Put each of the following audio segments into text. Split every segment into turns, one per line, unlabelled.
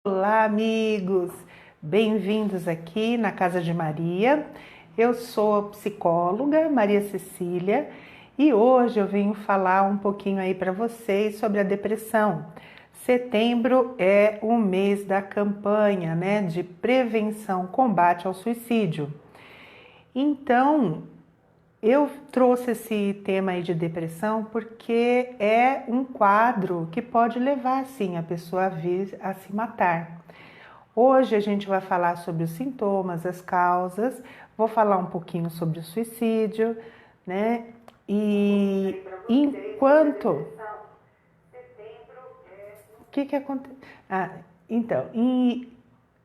Olá, amigos! Bem-vindos aqui na Casa de Maria. Eu sou psicóloga Maria Cecília e hoje eu venho falar um pouquinho aí para vocês sobre a depressão. Setembro é o mês da campanha, né, de prevenção, combate ao suicídio. Então, eu trouxe esse tema aí de depressão porque é um quadro que pode levar, sim, a pessoa a vir a se matar. Hoje a gente vai falar sobre os sintomas, as causas, vou falar um pouquinho sobre o suicídio, né? E enquanto... O que acontece?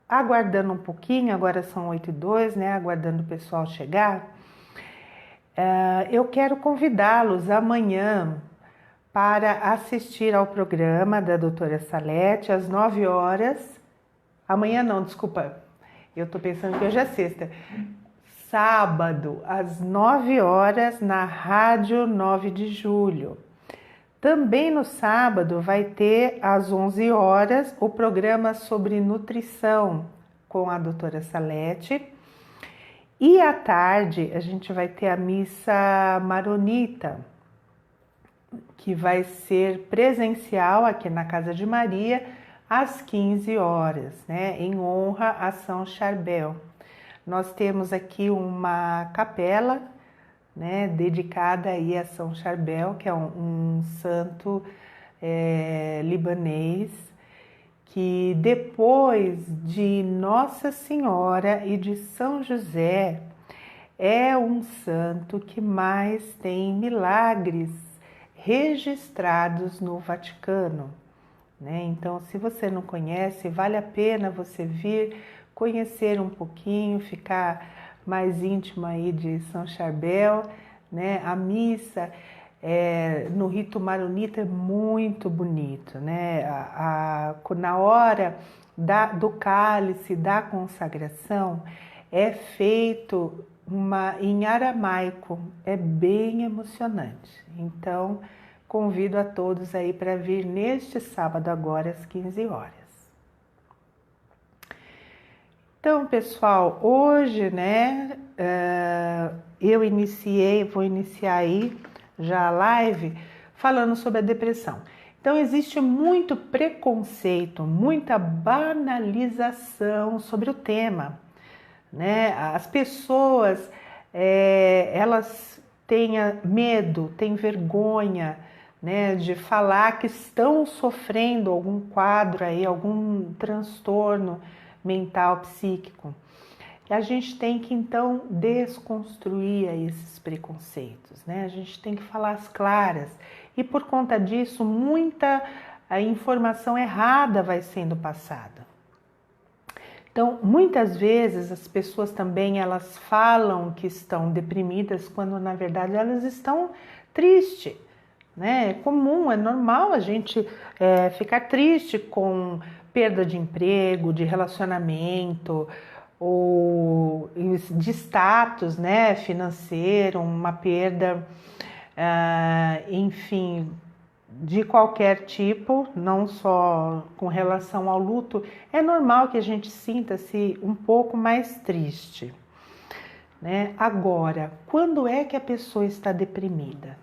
Aguardando um pouquinho, agora são 8h02, né? Aguardando o pessoal chegar. Eu quero convidá-los amanhã para assistir ao programa da doutora Salete às 9 horas. Amanhã não, desculpa, eu tô pensando que hoje é sexta. Sábado, às 9 horas, na Rádio 9 de Julho. Também no sábado vai ter às 11 horas o programa sobre nutrição com a doutora Salete. E à tarde a gente vai ter a missa maronita, que vai ser presencial aqui na Casa de Maria, às 15 horas, né, em honra a São Charbel. Nós temos aqui uma capela, né, dedicada aí a São Charbel, que é um santo libanês, que depois de Nossa Senhora e de São José, é um santo que mais tem milagres registrados no Vaticano, né? Então, se você não conhece, vale a pena você vir conhecer um pouquinho, ficar mais íntimo aí de São Charbel, né? A missa no rito maronita é muito bonito, né? Na hora do cálice, da consagração, é feito em aramaico, é bem emocionante. Então, convido a todos aí para vir neste sábado agora às 15 horas. Então, pessoal, hoje, né, vou iniciar aí já a live falando sobre a depressão. Então, existe muito preconceito, muita banalização sobre o tema, né? As pessoas, elas têm medo, têm vergonha, né, de falar que estão sofrendo algum quadro aí, algum transtorno mental, psíquico. E a gente tem que, então, desconstruir esses preconceitos, né? A gente tem que falar as claras. E por conta disso, muita informação errada vai sendo passada. Então, muitas vezes as pessoas também elas falam que estão deprimidas quando na verdade elas estão tristes, né? É comum, é normal a gente ficar triste com perda de emprego, de relacionamento ou de status, né, financeiro, uma perda, enfim, de qualquer tipo, não só com relação ao luto. É normal que a gente sinta-se um pouco mais triste, né? Agora, quando é que a pessoa está deprimida?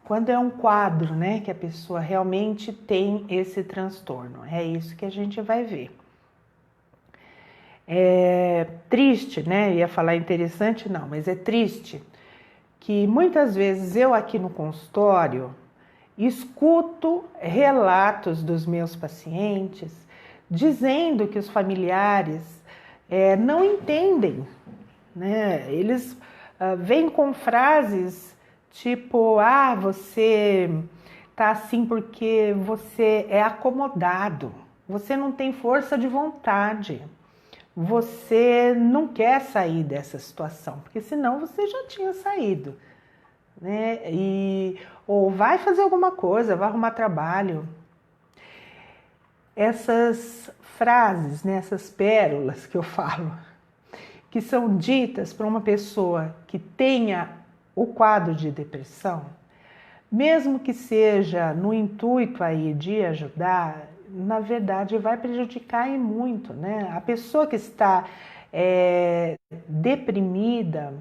Quando é um quadro, né, que a pessoa realmente tem esse transtorno. É isso que a gente vai ver. É triste, né? Ia falar interessante, não, mas é triste que muitas vezes eu aqui no consultório escuto relatos dos meus pacientes dizendo que os familiares não entendem, né? Eles vêm com frases tipo, você tá assim porque você é acomodado, você não tem força de vontade, você não quer sair dessa situação, porque senão você já tinha saído, né? Ou vai fazer alguma coisa, vai arrumar trabalho. Essas frases, né, essas pérolas que eu falo, que são ditas para uma pessoa que tenha o quadro de depressão, mesmo que seja no intuito aí de ajudar, na verdade, vai prejudicar e muito, né? A pessoa que está deprimida,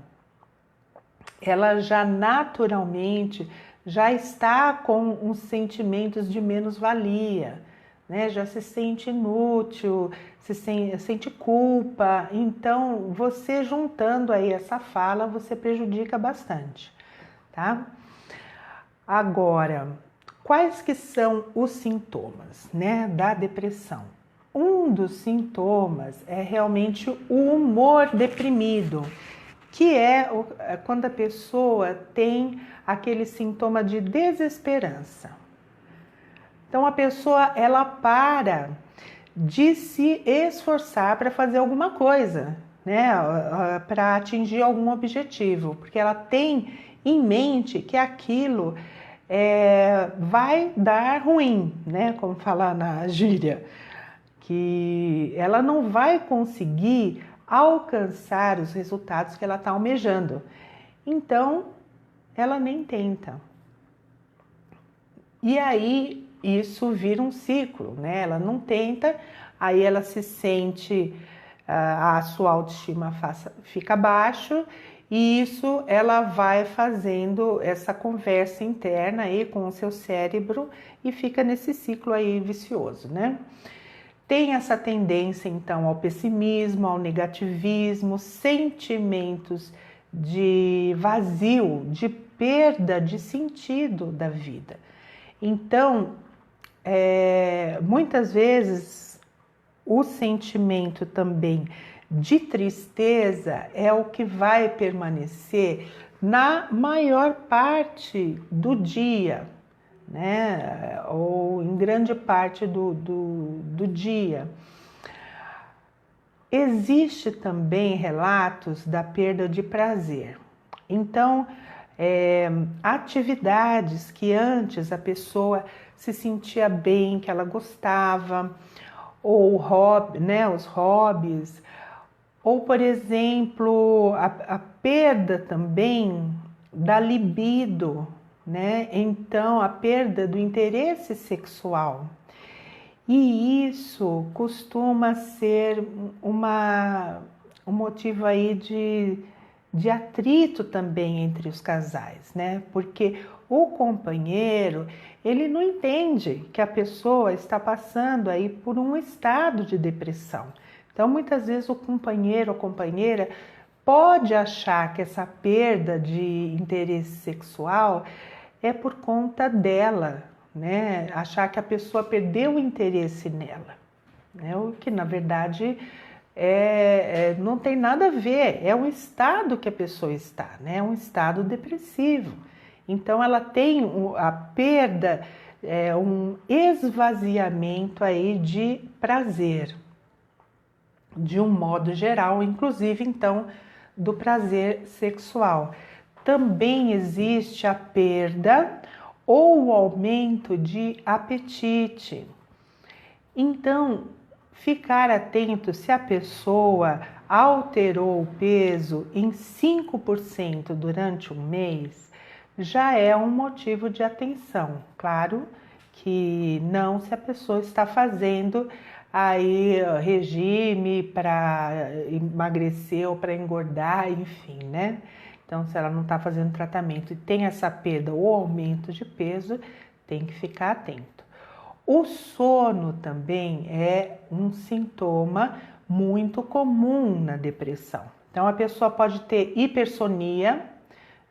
ela já naturalmente já está com uns sentimentos de menos-valia, né? Já se sente inútil, sente culpa. Então, você juntando aí essa fala, você prejudica bastante, tá? Agora, quais que são os sintomas, né, da depressão? Um dos sintomas é realmente o humor deprimido, que é quando a pessoa tem aquele sintoma de desesperança. Então a pessoa ela para de se esforçar para fazer alguma coisa, né, para atingir algum objetivo, porque ela tem em mente que aquilo vai dar ruim, né, como fala na gíria, que ela não vai conseguir alcançar os resultados que ela está almejando. Então, ela nem tenta. E aí, isso vira um ciclo, né? Ela não tenta, aí ela se sente, a sua autoestima fica baixo, e isso ela vai fazendo essa conversa interna aí com o seu cérebro e fica nesse ciclo aí vicioso, né? Tem essa tendência, então, ao pessimismo, ao negativismo, sentimentos de vazio, de perda de sentido da vida. Então, muitas vezes, o sentimento também de tristeza é o que vai permanecer na maior parte do dia, né? Ou em grande parte do dia. Existe também relatos da perda de prazer. Então, atividades que antes a pessoa se sentia bem, que ela gostava, ou hobby, né, os hobbies, ou, por exemplo, a perda também da libido, né? Então, a perda do interesse sexual. E isso costuma ser um motivo aí de atrito também entre os casais, né? Porque o companheiro, ele não entende que a pessoa está passando aí por um estado de depressão. Então, muitas vezes o companheiro ou companheira pode achar que essa perda de interesse sexual é por conta dela, né? Achar que a pessoa perdeu o interesse nela, né? O que na verdade não tem nada a ver, é o estado que a pessoa está, né? É um estado depressivo. Então ela tem a perda, um esvaziamento aí de prazer, de um modo geral, inclusive então do prazer sexual. Também existe a perda ou o aumento de apetite. Então, ficar atento se a pessoa alterou o peso em 5% durante um mês já é um motivo de atenção. Claro que não se a pessoa está fazendo aí regime para emagrecer ou para engordar, enfim, né? Então, se ela não está fazendo tratamento e tem essa perda ou aumento de peso, tem que ficar atento. O sono também é um sintoma muito comum na depressão. Então, a pessoa pode ter hipersonia,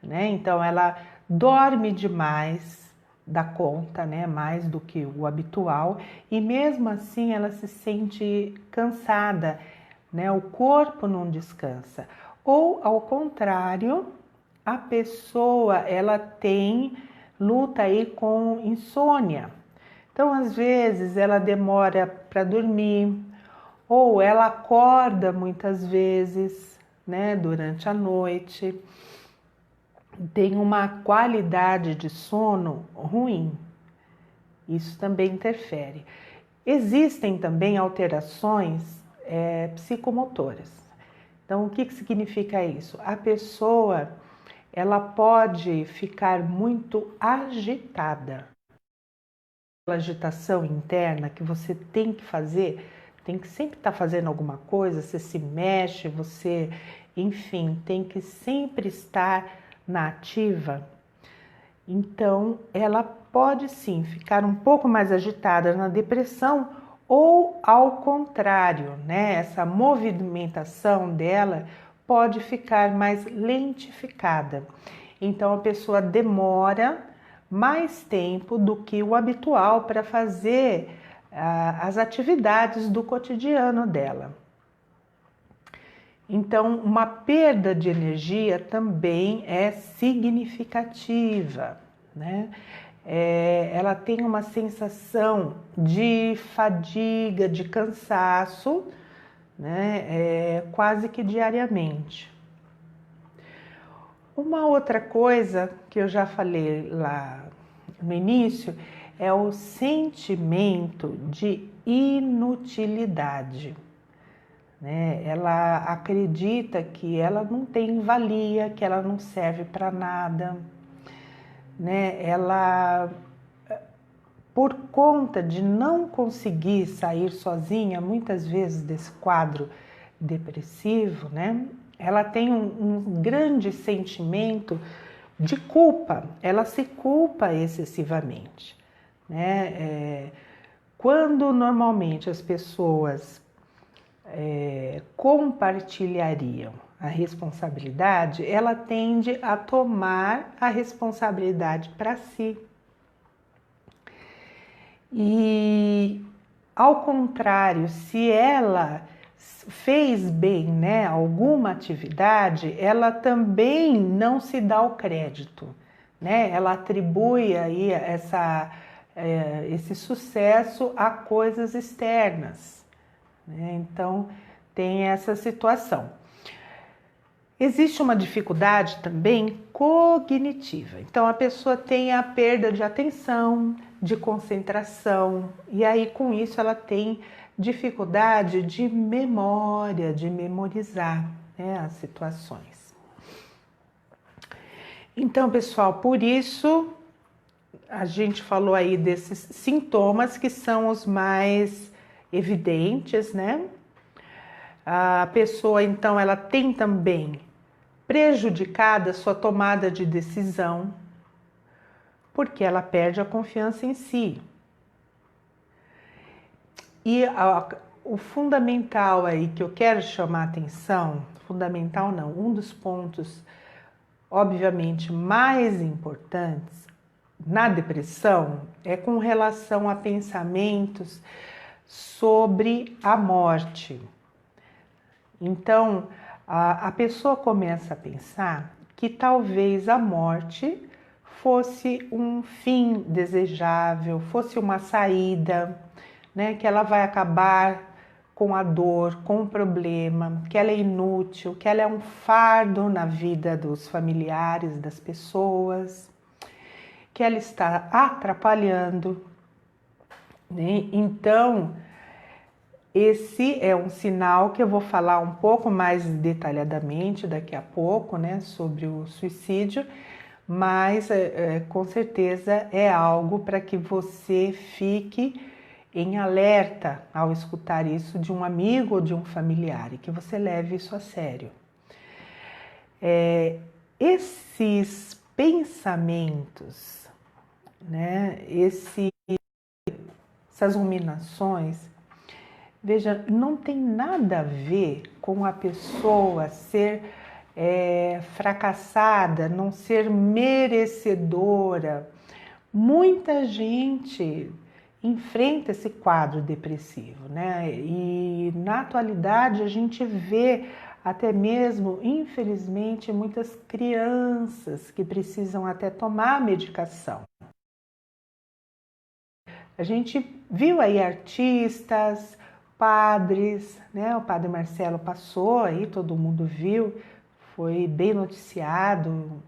né? Então, ela dorme demais da conta, né? Mais do que o habitual, e mesmo assim ela se sente cansada, né? O corpo não descansa. Ou, ao contrário, a pessoa ela luta aí com insônia. Então, às vezes, ela demora para dormir, ou ela acorda muitas vezes, né, durante a noite. Tem uma qualidade de sono ruim. Isso também interfere. Existem também alterações psicomotoras. Então, o que significa isso? A pessoa ela pode ficar muito agitada. agitação interna que você tem que fazer, tem que sempre estar fazendo alguma coisa, você se mexe, você, enfim, tem que sempre estar na ativa. Então, ela pode sim ficar um pouco mais agitada na depressão ou ao contrário, né? Essa movimentação dela pode ficar mais lentificada. Então, a pessoa demora mais tempo do que o habitual para fazer as atividades do cotidiano dela. Então, uma perda de energia também é significativa, né? Ela tem uma sensação de fadiga, de cansaço, né? Quase que diariamente. Uma outra coisa que eu já falei lá no início é o sentimento de inutilidade. Né? Ela acredita que ela não tem valia, que ela não serve para nada, né? Ela, por conta de não conseguir sair sozinha, muitas vezes desse quadro depressivo, né? Ela tem um grande sentimento de culpa, ela se culpa excessivamente, né? Quando normalmente as pessoas compartilhariam a responsabilidade, ela tende a tomar a responsabilidade para si. E, ao contrário, se ela fez bem, né, alguma atividade, ela também não se dá o crédito, né? Ela atribui aí esse sucesso a coisas externas, né? Então, tem essa situação. Existe uma dificuldade também cognitiva. Então, a pessoa tem a perda de atenção, de concentração, e aí com isso ela tem dificuldade de memória, de memorizar, né, as situações. Então, pessoal, por isso a gente falou aí desses sintomas que são os mais evidentes, né? A pessoa, então, ela tem também prejudicada a sua tomada de decisão, porque ela perde a confiança em si. E o fundamental aí que eu quero chamar a atenção, fundamental não, um dos pontos, obviamente, mais importantes na depressão é com relação a pensamentos sobre a morte. Então, a pessoa começa a pensar que talvez a morte fosse um fim desejável, fosse uma saída, né? Que ela vai acabar com a dor, com o problema, que ela é inútil, que ela é um fardo na vida dos familiares, das pessoas, que ela está atrapalhando, né? Então, esse é um sinal que eu vou falar um pouco mais detalhadamente daqui a pouco, né, sobre o suicídio, mas com certeza é algo para que você fique em alerta ao escutar isso de um amigo ou de um familiar e que você leve isso a sério. Esses pensamentos, né, essas ruminações, veja, não tem nada a ver com a pessoa ser fracassada, não ser merecedora. Muita gente enfrenta esse quadro depressivo, né? E na atualidade a gente vê até mesmo, infelizmente, muitas crianças que precisam até tomar medicação. A gente viu aí artistas, padres, né? O padre Marcelo passou aí, todo mundo viu, foi bem noticiado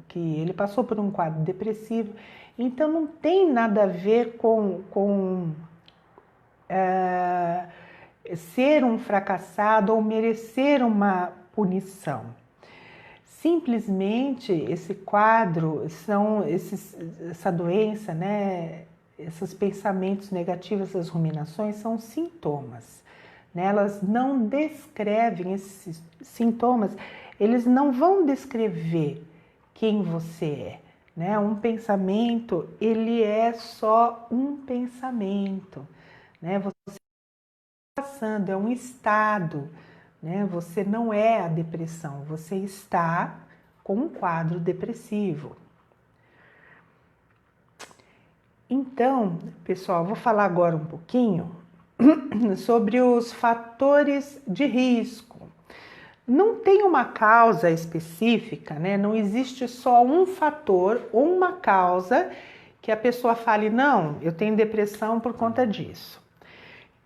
que ele passou por um quadro depressivo. Então não tem nada a ver com ser um fracassado ou merecer uma punição. Simplesmente esse quadro, essa doença, né? esses pensamentos negativos, essas ruminações são sintomas, né? Elas não descrevem esses sintomas, eles não vão descrever quem você é, né? Um pensamento, ele é só um pensamento, né? Você está passando, é um estado, né? Você não é a depressão, você está com um quadro depressivo. Então, pessoal, vou falar agora um pouquinho sobre os fatores de risco. Não tem uma causa específica, né? Não existe só um fator ou uma causa que a pessoa fale, não, eu tenho depressão por conta disso.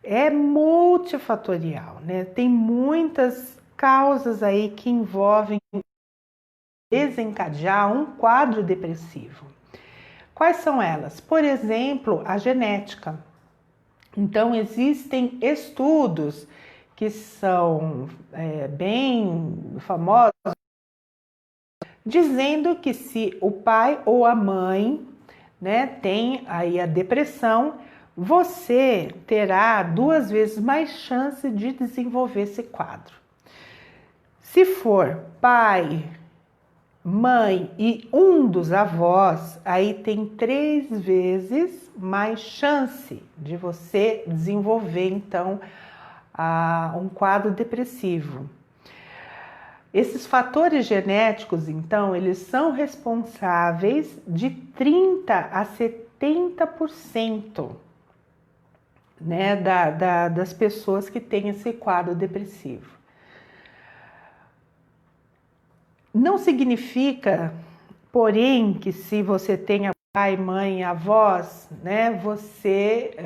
É multifatorial, né? Tem muitas causas aí que envolvem desencadear um quadro depressivo. Quais são elas? Por exemplo, a genética. Então, existem estudos que são bem famosos, dizendo que se o pai ou a mãe, né, tem aí a depressão, você terá 2 vezes mais chance de desenvolver esse quadro. Se for pai, mãe e um dos avós, aí tem 3 vezes mais chance de você desenvolver, então, um quadro depressivo. Esses fatores genéticos, então, eles são responsáveis de 30 a 70%, né, das pessoas que têm esse quadro depressivo. Não significa, porém, que se você tenha pai, mãe, avós, né, você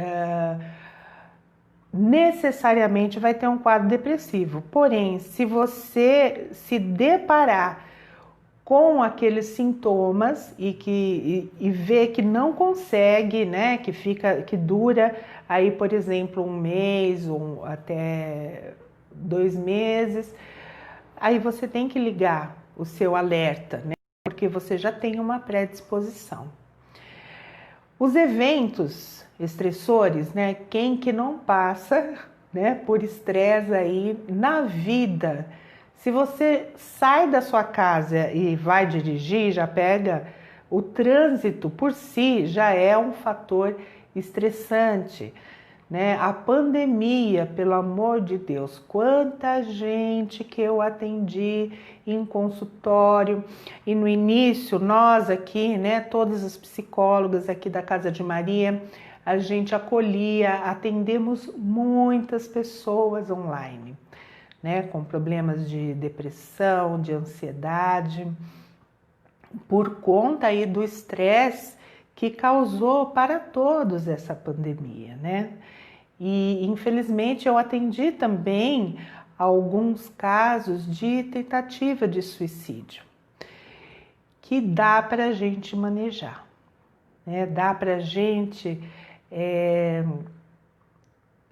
necessariamente vai ter um quadro depressivo. Porém, se você se deparar com aqueles sintomas e ver que não consegue, né, que dura aí, por exemplo, 1 mês ou até 2 meses, aí você tem que ligar o seu alerta, né, porque você já tem uma predisposição. Os eventos estressores, né, quem que não passa, né, por estresse aí na vida? Se você sai da sua casa e vai dirigir, já pega o trânsito por si, já é um fator estressante, né? A pandemia, pelo amor de Deus, quanta gente que eu atendi em consultório, e no início nós aqui, né, todas as psicólogas aqui da Casa de Maria, a gente acolhia, atendemos muitas pessoas online, né, com problemas de depressão, de ansiedade, por conta aí do estresse que causou para todos essa pandemia, né? E infelizmente eu atendi também alguns casos de tentativa de suicídio, que dá para a gente manejar, né? Dá para a gente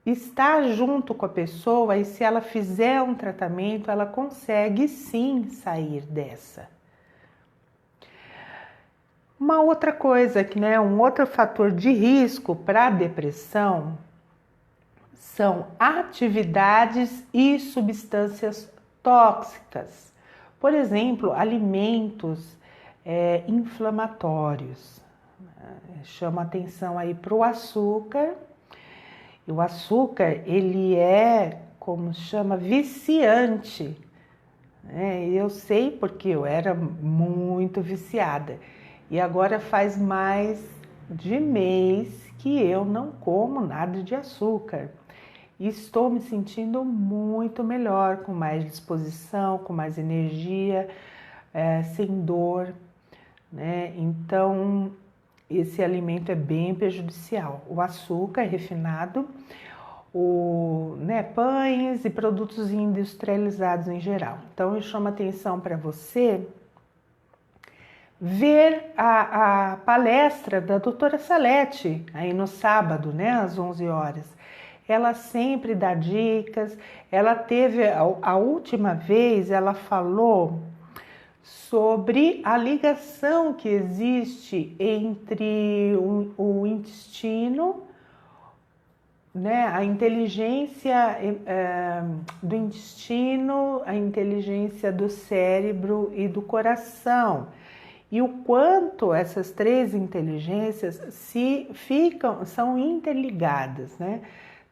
estar junto com a pessoa, e se ela fizer um tratamento, ela consegue sim sair dessa. Uma outra coisa, né, um outro fator de risco para a depressão são atividades e substâncias tóxicas. Por exemplo, alimentos inflamatórios. Chama atenção aí para o açúcar. E o açúcar, ele é, como chama, viciante. Eu sei porque eu era muito viciada. E agora faz mais de mês que eu não como nada de açúcar. E estou me sentindo muito melhor, com mais disposição, com mais energia, sem dor, né? Então, esse alimento é bem prejudicial. O açúcar refinado, pães e produtos industrializados em geral. Então, eu chamo a atenção para você ver a palestra da doutora Salete, aí no sábado, né, às 11 horas. Ela sempre dá dicas. Ela teve, a última vez, ela falou sobre a ligação que existe entre o intestino, né, a inteligência do intestino, a inteligência do cérebro e do coração, e o quanto essas três inteligências são interligadas, né?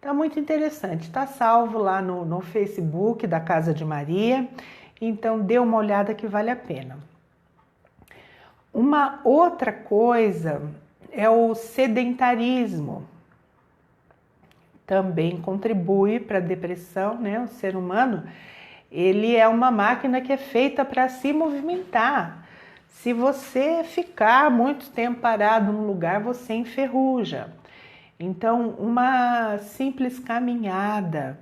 Tá muito interessante, tá salvo lá no Facebook da Casa de Maria, então dê uma olhada que vale a pena. Uma outra coisa é o sedentarismo. Também contribui para a depressão, né? O ser humano, ele é uma máquina que é feita para se movimentar. Se você ficar muito tempo parado num lugar, você enferruja. Então, uma simples caminhada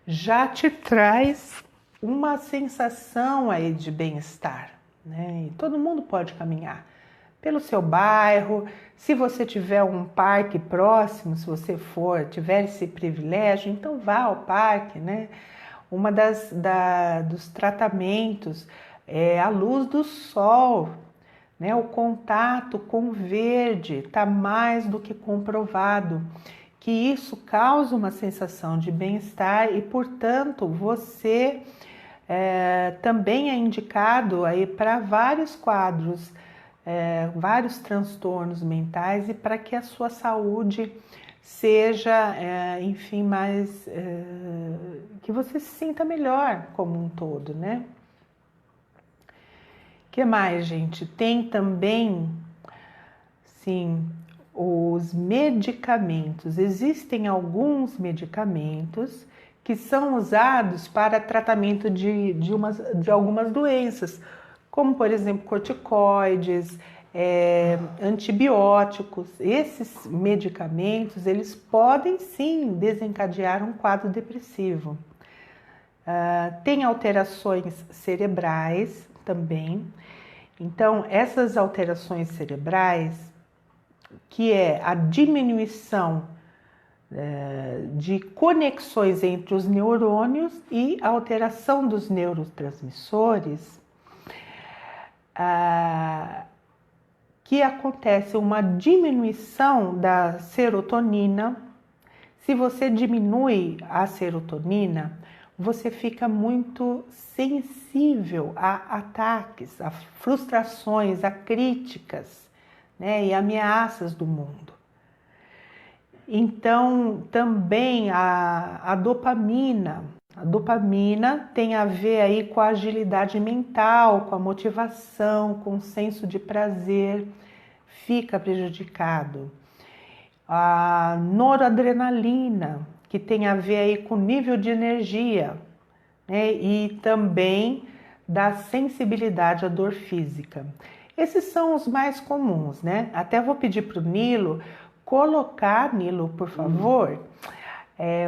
já te traz uma sensação aí de bem-estar, né? E todo mundo pode caminhar pelo seu bairro. Se você tiver um parque próximo, se você tiver esse privilégio, então vá ao parque, né? Uma dos tratamentos é a luz do sol, né? O contato com o verde está mais do que comprovado que isso causa uma sensação de bem-estar e, portanto, você também é indicado aí para vários quadros, vários transtornos mentais, e para que a sua saúde seja, enfim, que você se sinta melhor como um todo, né? Que mais, gente? Tem também, sim, os medicamentos. Existem alguns medicamentos que são usados para tratamento de algumas doenças, como, por exemplo, corticoides, antibióticos. Esses medicamentos, eles podem sim desencadear um quadro depressivo. Tem alterações cerebrais também. Então, essas alterações cerebrais, que é a diminuição de conexões entre os neurônios e a alteração dos neurotransmissores, que acontece uma diminuição da serotonina. Se você diminui a serotonina, você fica muito sensível a ataques, a frustrações, a críticas, né, e ameaças do mundo. Então, também a dopamina. A dopamina tem a ver aí com a agilidade mental, com a motivação, com o senso de prazer, fica prejudicado. A noradrenalina, que tem a ver aí com o nível de energia, né? E também da sensibilidade à dor física. Esses são os mais comuns, né? Até vou pedir para o Nilo colocar, Nilo, por favor.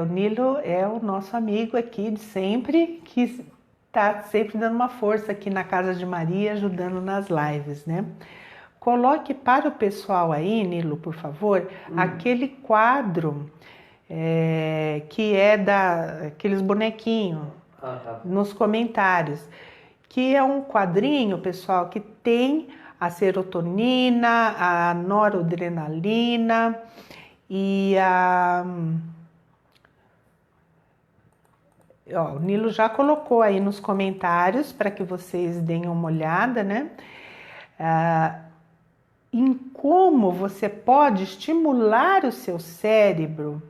O Nilo é o nosso amigo aqui de sempre, que está sempre dando uma força aqui na Casa de Maria, ajudando nas lives, né? Coloque para o pessoal aí, Nilo, por favor, aquele quadro que é aqueles bonequinhos nos comentários, que é um quadrinho, pessoal, que tem a serotonina, a noradrenalina e o Nilo já colocou aí nos comentários para que vocês deem uma olhada, né? Em como você pode estimular o seu cérebro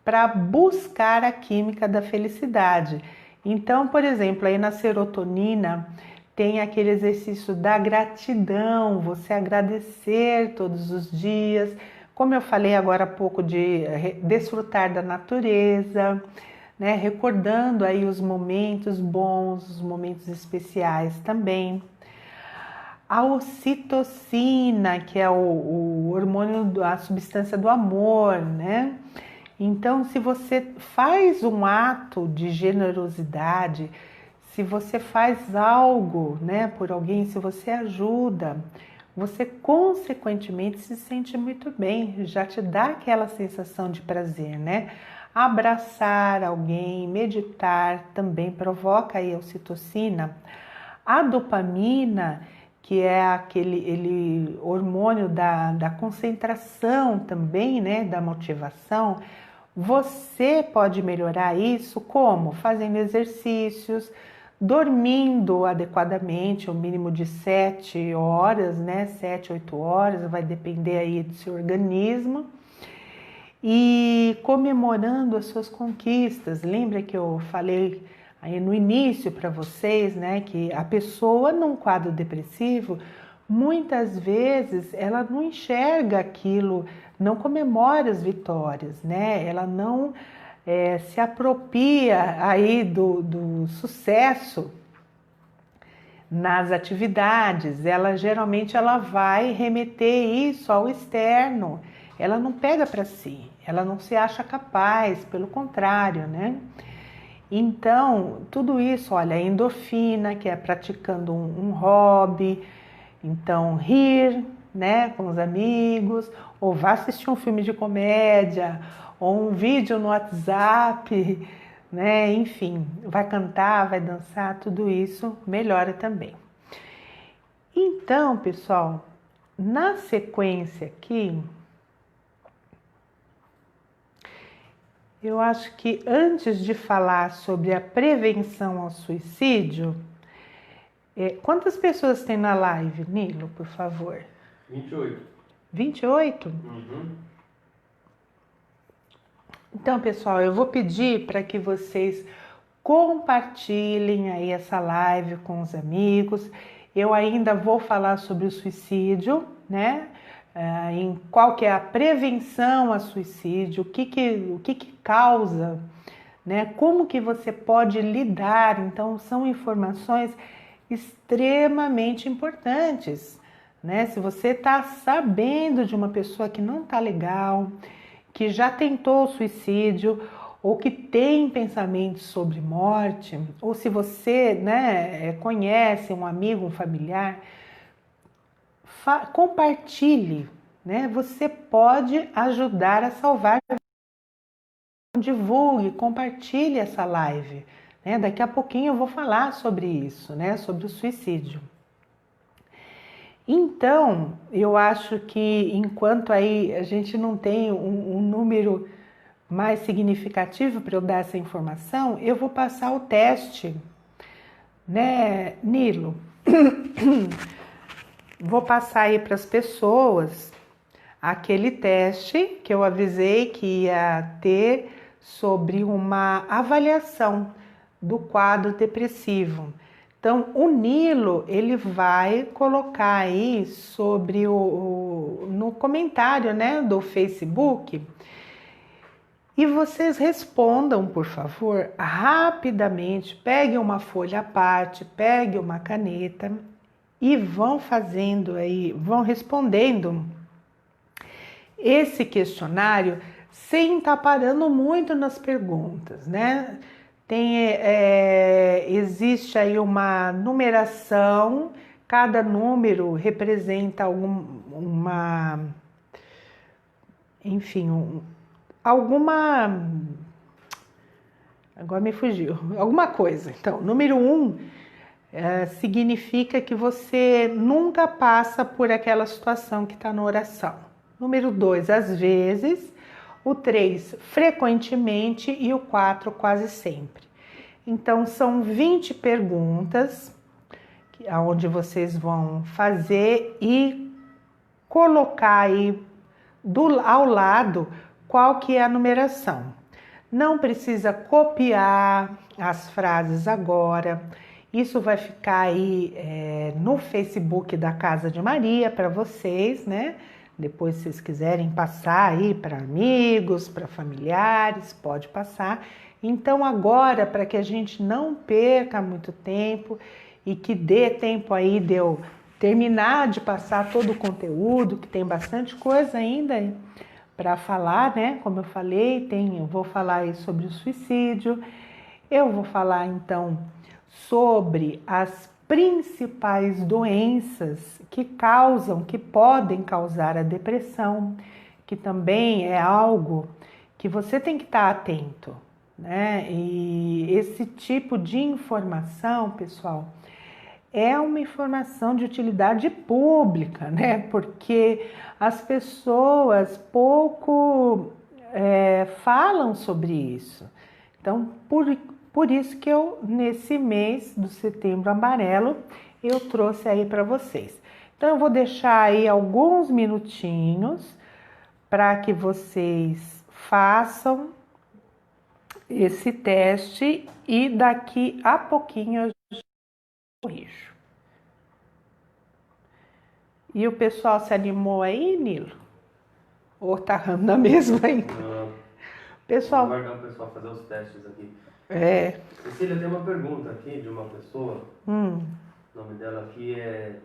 para buscar a química da felicidade. Então, por exemplo, aí na serotonina tem aquele exercício da gratidão, você agradecer todos os dias, como eu falei agora há pouco, de desfrutar da natureza, né? Recordando aí os momentos bons, os momentos especiais também. A ocitocina, que é o hormônio, a substância do amor, né? Então, se você faz um ato de generosidade, se você faz algo, né, por alguém, se você ajuda, você consequentemente se sente muito bem, já te dá aquela sensação de prazer, né? Abraçar alguém, meditar também provoca aí a ocitocina. A dopamina, que é aquele hormônio da concentração também, né, da motivação, você pode melhorar isso como? Fazendo exercícios, dormindo adequadamente, o mínimo de 7 horas, né, 7, 8 horas, vai depender aí do seu organismo. E comemorando as suas conquistas. Lembra que eu falei aí no início para vocês, né, que a pessoa num quadro depressivo, muitas vezes ela não enxerga aquilo, não comemora as vitórias, né? Ela não se apropria aí do sucesso nas atividades. Ela geralmente ela vai remeter isso ao externo. Ela não pega para si, ela não se acha capaz, pelo contrário, né? Então, tudo isso, olha, a endorfina, que é praticando um hobby, então rir, né, com os amigos, ou vá assistir um filme de comédia, ou um vídeo no WhatsApp, né, enfim, vai cantar, vai dançar, tudo isso melhora também. Então, pessoal, na sequência aqui, eu acho que antes de falar sobre a prevenção ao suicídio, quantas pessoas tem na live, Nilo, por favor?
28.
28?
Uhum.
Então, pessoal, eu vou pedir para que vocês compartilhem aí essa live com os amigos. Eu ainda vou falar sobre o suicídio, né? Em qual que é a prevenção a suicídio, o que causa, né? Como que você pode lidar. Então, são informações extremamente importantes, né? Se você está sabendo de uma pessoa que não está legal, que já tentou suicídio, ou que tem pensamentos sobre morte, ou se você, né, conhece um amigo, um familiar, compartilhe, né? Você pode ajudar a salvar. Divulgue, compartilhe essa live, né? Daqui a pouquinho eu vou falar sobre isso, né? Sobre o suicídio. Então, eu acho que enquanto aí a gente não tem um número mais significativo para eu dar essa informação, eu vou passar o teste, né, Nilo? Vou passar aí para as pessoas aquele teste que eu avisei que ia ter sobre uma avaliação do quadro depressivo. Então, o Nilo, ele vai colocar aí sobre no comentário, né, do Facebook. E vocês respondam, por favor, rapidamente. Peguem uma folha à parte, peguem uma caneta e vão fazendo aí, vão respondendo esse questionário sem estar parando muito nas perguntas, né? Existe aí uma numeração, cada número representa alguma, agora me fugiu, alguma coisa. Então, número 1 significa que você nunca passa por aquela situação que está na oração. Número 2, às vezes. O 3, frequentemente. E o 4, quase sempre. Então, são 20 perguntas onde vocês vão fazer e colocar aí ao lado qual que é a numeração. Não precisa copiar as frases agora. Isso vai ficar aí no Facebook da Casa de Maria para vocês, né? Depois, se vocês quiserem passar aí para amigos, para familiares, pode passar. Então, agora, para que a gente não perca muito tempo e que dê tempo aí de eu terminar de passar todo o conteúdo, que tem bastante coisa ainda para falar, né? Como eu falei, eu vou falar aí sobre o suicídio, eu vou falar então sobre as principais doenças que podem causar a depressão, que também é algo que você tem que estar atento, né? E esse tipo de informação, pessoal, é uma informação de utilidade pública, né? Porque as pessoas pouco falam sobre isso. Então, por isso que eu, nesse mês do Setembro Amarelo, eu trouxe aí para vocês. Então, eu vou deixar aí alguns minutinhos para que vocês façam esse teste e daqui a pouquinho eu corrijo. E o pessoal se animou aí, Nilo? Ou tá na mesma ainda?
Não.
Pessoal,
Vou aguardar o pessoal fazer os testes aqui.
É.
Cecília, tem uma pergunta aqui de uma pessoa. O nome dela aqui é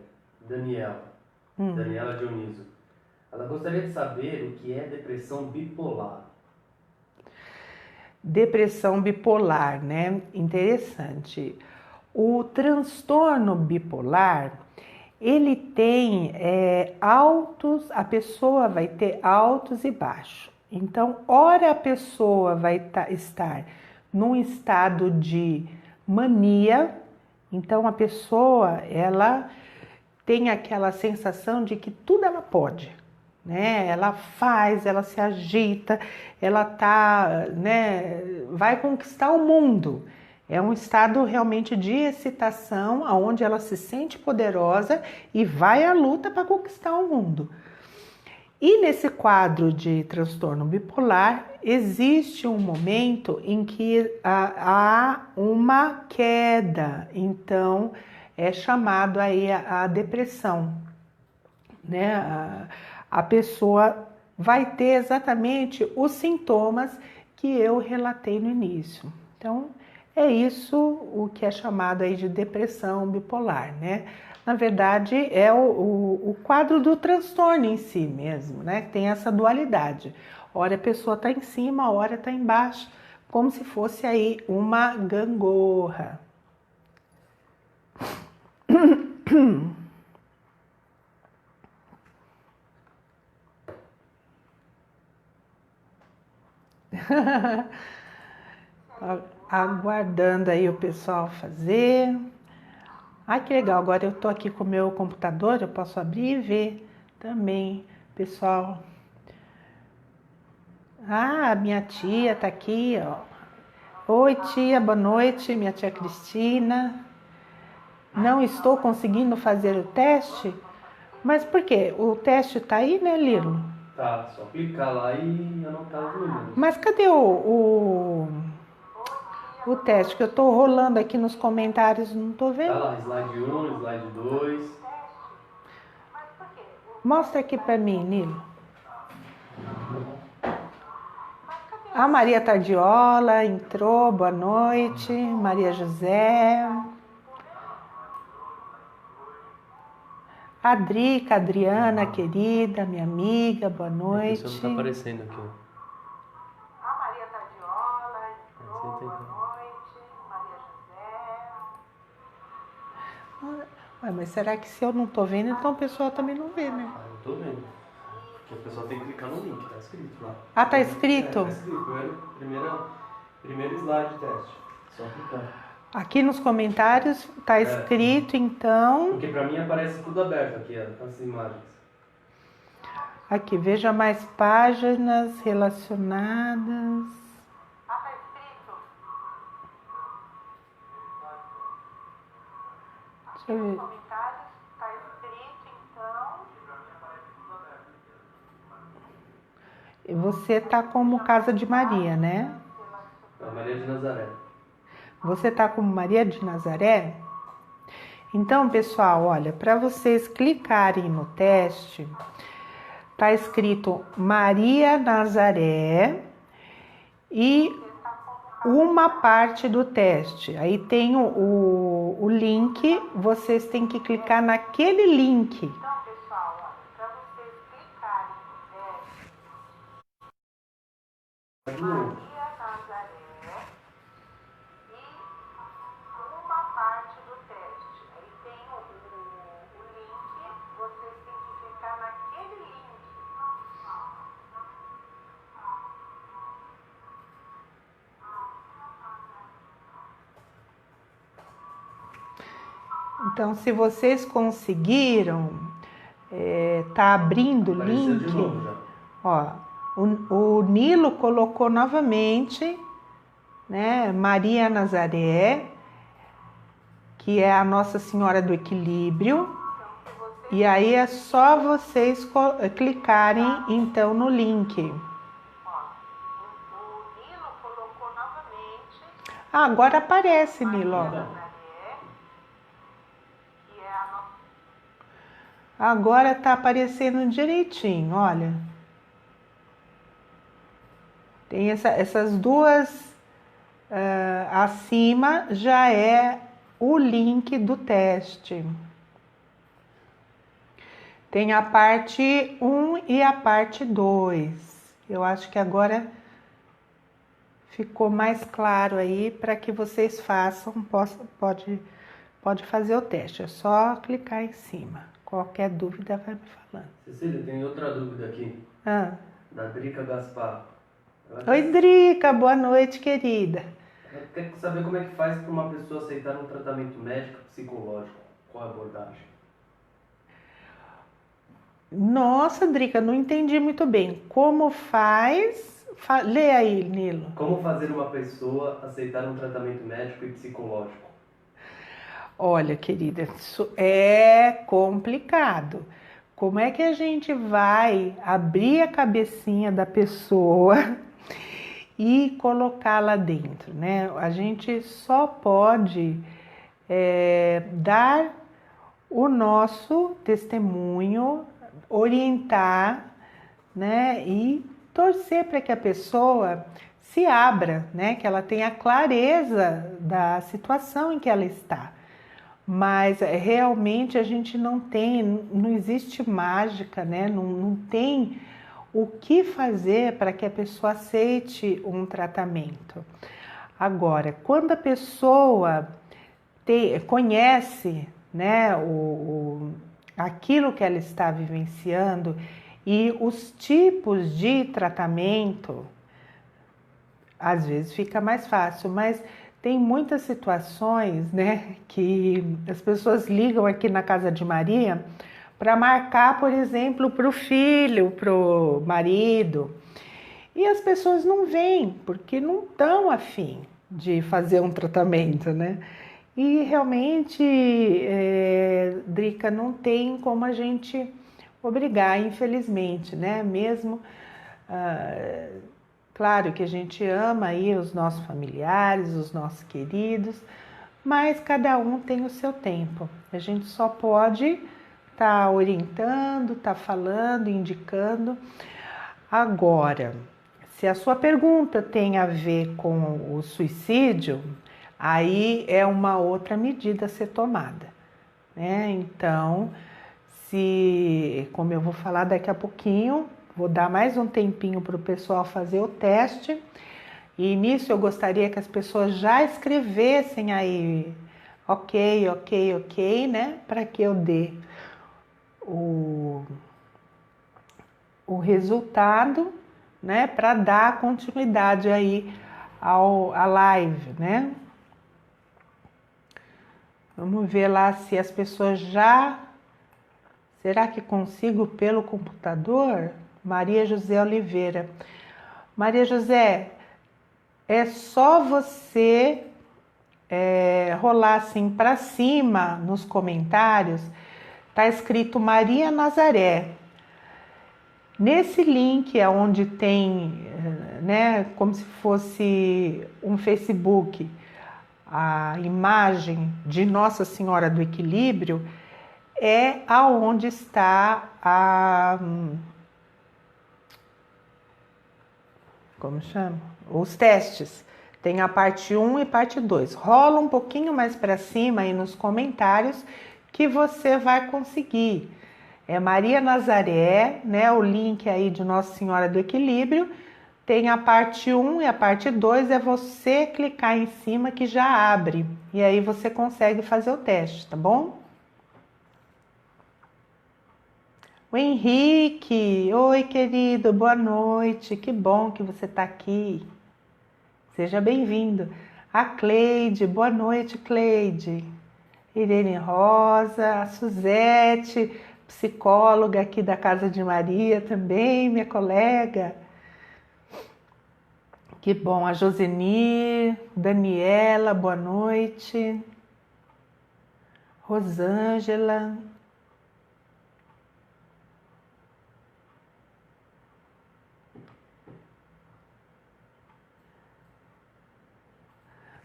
Daniela. Daniela Dioniso. Ela gostaria de saber o que é depressão bipolar.
Depressão bipolar, né? Interessante. O transtorno bipolar, ele tem altos, a pessoa vai ter altos e baixos. Então, ora a pessoa vai estar num estado de mania, então a pessoa, ela tem aquela sensação de que tudo ela pode, né? Ela faz, ela se agita, ela tá, né, vai conquistar o mundo. É um estado realmente de excitação, onde ela se sente poderosa e vai à luta para conquistar o mundo. E nesse quadro de transtorno bipolar, existe um momento em que há uma queda, então é chamado aí a depressão, né? A pessoa vai ter exatamente os sintomas que eu relatei no início. Então, é isso o que é chamado aí de depressão bipolar, né? Na verdade, é o quadro do transtorno em si mesmo, né? Tem essa dualidade. Ora a pessoa está em cima, ora está embaixo, como se fosse aí uma gangorra. Aguardando aí o pessoal fazer. Ai, que legal, agora eu tô aqui com o meu computador, eu posso abrir e ver também, pessoal. Ah, minha tia tá aqui, ó. Oi, tia, boa noite, minha tia Cristina. Não estou conseguindo fazer o teste? Mas por quê? O teste tá aí, né, Lilo?
Tá, só clicar lá e anotar os números.
Mas cadê o teste que eu tô rolando aqui nos comentários? Não tô
Tá
vendo.
lá, slide 1, slide 2.
Mostra aqui pra mim, Nilo. A Maria Tardiola entrou, boa noite. Maria José. A Drica, Adriana, querida, minha amiga, boa noite.
Isso não tá aparecendo aqui.
A Maria Tardiola entrou, boa noite. Maria José. Ué, mas será que se eu não tô vendo, então o pessoal também não vê, né?
Ah, eu tô vendo. Porque o pessoal tem que clicar no link, tá escrito lá.
Ah, tá escrito?
Tá escrito, primeiro slide de teste. Só clicar.
Aqui nos comentários tá escrito, então...
Porque pra mim aparece tudo aberto aqui, ó, as imagens.
Aqui, veja mais páginas relacionadas. Ah, tá escrito? Deixa eu ver. Nos comentários tá escrito, então... E você tá como Casa de Maria, né?
Maria de Nazaré.
Você tá como Maria de Nazaré? Então, pessoal, olha, para vocês clicarem no teste, tá escrito Maria Nazaré e uma parte do teste. Aí tem o link, vocês têm que clicar naquele link. Então, pessoal, olha, para vocês clicarem no teste, Maria Nazaré e uma parte do teste. Aí tem o link, vocês têm que clicar naquele link. Então, se vocês conseguiram, tá abrindo o
Apareceu
link.
de novo já.
Ó, o Nilo colocou novamente, né, Maria Nazaré, que é a Nossa Senhora do Equilíbrio. E aí é só vocês clicarem então no link. O Nilo colocou novamente. Ah, agora aparece, Nilo. Ó. Agora tá aparecendo direitinho, olha. Tem essas duas acima, já é o link do teste. Tem a parte 1 e a parte 2. Eu acho que agora ficou mais claro aí para que vocês façam, pode fazer o teste. É só clicar em cima. Qualquer dúvida vai me falando.
Cecília, tem outra dúvida aqui. Da Drica Gaspar.
Oi, Drica, boa noite, querida.
Ela quer saber como é que faz para uma pessoa aceitar um tratamento médico psicológico. Qual a abordagem?
Nossa, Drica, não entendi muito bem. Como faz? Lê aí, Nilo.
Como fazer uma pessoa aceitar um tratamento médico e psicológico?
Olha, querida, isso é complicado. Como é que a gente vai abrir a cabecinha da pessoa e colocar lá dentro, né? A gente só pode dar o nosso testemunho, orientar, né? E torcer para que a pessoa se abra, né? Que ela tenha clareza da situação em que ela está. Mas realmente a gente não existe mágica, né? Não tem o que fazer para que a pessoa aceite um tratamento. Agora, quando a pessoa conhece, né, aquilo que ela está vivenciando e os tipos de tratamento, às vezes fica mais fácil, mas tem muitas situações, né, que as pessoas ligam aqui na Casa de Maria para marcar, por exemplo, para o filho, para o marido. E as pessoas não vêm, porque não estão afim de fazer um tratamento, né? E realmente, Drica, não tem como a gente obrigar, infelizmente, né? Mesmo... Claro que a gente ama aí os nossos familiares, os nossos queridos, mas cada um tem o seu tempo. A gente só pode estar orientando, estar falando, indicando. Agora, se a sua pergunta tem a ver com o suicídio, aí é uma outra medida a ser tomada, né? Então, como eu vou falar daqui a pouquinho, vou dar mais um tempinho para o pessoal fazer o teste. E nisso eu gostaria que as pessoas já escrevessem aí, ok, né? Para que eu dê o resultado, né? Para dar continuidade aí à live, né? Vamos ver lá se as pessoas já... Será que consigo pelo computador? Maria José Oliveira. Maria José, é só você rolar assim para cima nos comentários, tá escrito Maria Nazaré. Nesse link é onde tem, né, como se fosse um Facebook, a imagem de Nossa Senhora do Equilíbrio, é aonde está como chama? Os testes. Tem a parte 1 e parte 2. Rola um pouquinho mais para cima aí nos comentários que você vai conseguir. É Maria Nazaré, né? O link aí de Nossa Senhora do Equilíbrio. Tem a parte 1 e a parte 2, é você clicar em cima que já abre. E aí você consegue fazer o teste, tá bom? O Henrique, oi querido, boa noite, que bom que você está aqui, seja bem-vindo. A Cleide, boa noite Cleide, Irene Rosa, a Suzete, psicóloga aqui da Casa de Maria também, minha colega. Que bom, a Josenir, Daniela, boa noite. Rosângela.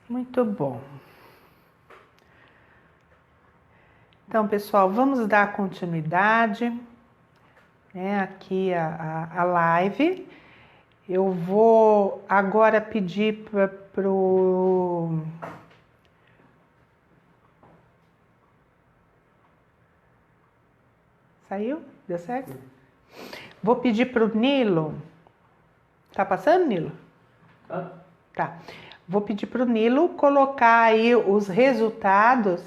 Muito bom. Então, pessoal, vamos dar continuidade, né, aqui a live. Eu vou agora pedir pro... Saiu? Deu certo? Vou pedir para o Nilo. Tá passando, Nilo? Tá. Vou pedir para o Nilo colocar aí os resultados